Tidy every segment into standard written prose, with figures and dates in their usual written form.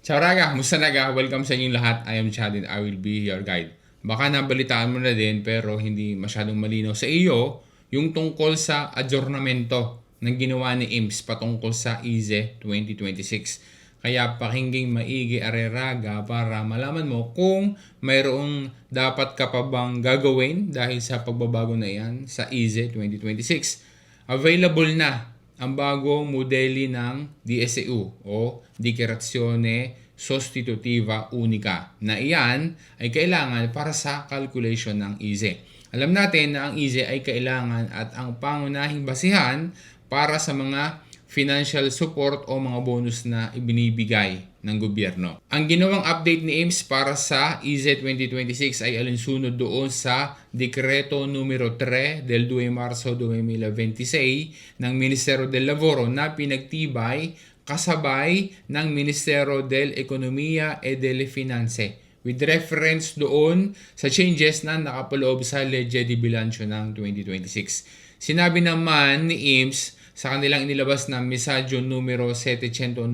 Ciao raga, musta naga? Welcome sa inyong lahat. I am Chad and I will be your guide. Baka nabalitaan mo na din pero hindi masyadong malinaw sa iyo yung tungkol sa adjornamento ng ginawa ni IMS patungkol sa IZE 2026. Kaya pakinggang maigi areraga para malaman mo kung mayroong dapat ka pa bang gagawin dahil sa pagbabago na yan sa IZE 2026. Available na ang bagong modeli ng DSU o Dichiarazione Sostitutiva Unica na iyan ay kailangan para sa calculation ng IZE. Alam natin na ang IZE ay kailangan at ang pangunahing basihan para sa mga financial support o mga bonus na ibinibigay ng gobyerno. Ang ginawang update ni IMS para sa IZE 2026 ay alinsunod doon sa Dekreto numero 3 del 2 Marzo 2026 ng Ministerio del Lavoro na pinagtibay kasabay ng Ministerio del Economia e delle Finanze with reference doon sa changes na nakapaloob sa Legge di Bilancio ng 2026. Sinabi naman ni IMS sa kanilang inilabas na mesadyo numero 799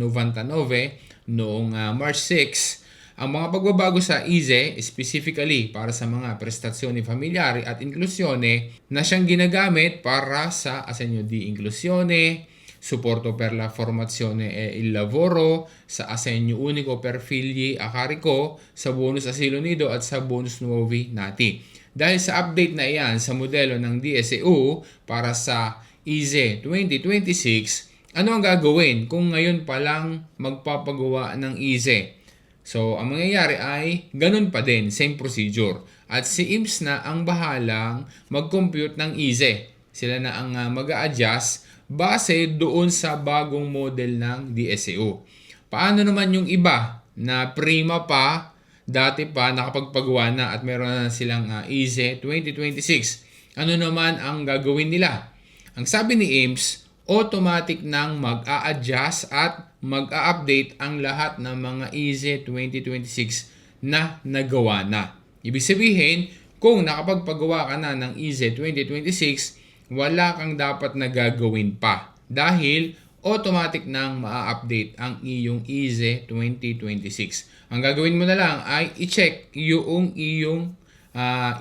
noong March 6, ang mga pagbabago sa IZE, specifically para sa mga prestazioni familiari at inklusione na siyang ginagamit para sa assegno di inclusione, supporto per la formazione e il lavoro, sa assegno unico per figli a carico, sa bonus asilo nido at sa bonus nuovi nati. Dahil sa update na iyan sa modelo ng DSU para sa IZE 2026, ano ang gagawin kung ngayon pa lang magpapagawa ng IZE? So, ang mangyayari ay ganun pa din, same procedure. At si IMS na ang bahalang mag-compute ng IZE. Sila na ang mag-a-adjust base doon sa bagong model ng DSU. Paano naman yung iba na prima pa, dati pa nakapagpagawa na at meron na silang IZE 2026? Ano naman ang gagawin nila? Ang sabi ni IMS, automatic nang mag-a-adjust at mag-a-update ang lahat ng mga IZE 2026 na nagawa na. Ibig sabihin, kung nakapagpagawa ka na ng IZE 2026, wala kang dapat na gagawin pa dahil automatic nang ma-update ang iyong IZE 2026. Ang gagawin mo na lang ay i-check yung iyong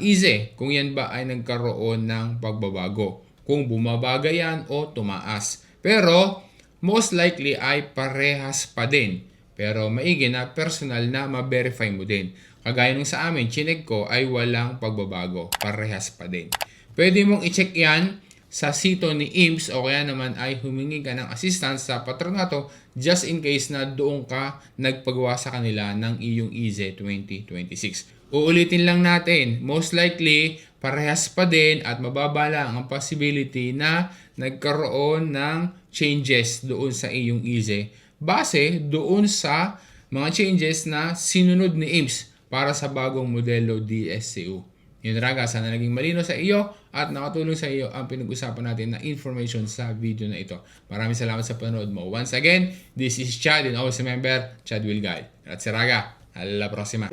IZE kung yan ba ay nagkaroon ng pagbabago. Kung bumabaga yan o tumaas. Pero most likely ay parehas pa din. Pero maigi na personal na ma-verify mo din. Kagaya nung sa amin, chinek ko ay walang pagbabago. Parehas pa din. Pwede mong i-check yan sa sito ni IMS o kaya naman ay humingi ka ng assistance sa patronato just in case na doon ka nagpagawa sa kanila ng iyong IZE 2026. Uulitin lang natin, most likely parehas pa din at mababa lang ang possibility na nagkaroon ng changes doon sa iyong IZE base doon sa mga changes na sinunod ni IMS para sa bagong modelo DSCU. Yun raga, sana naging malino sa iyo at nakatulong sa iyo ang pinag-usapan natin na information sa video na ito. Maraming salamat sa panonood mo. Once again, this is Chad and always remember, Chad will guide. Grazie raga, alla prossima!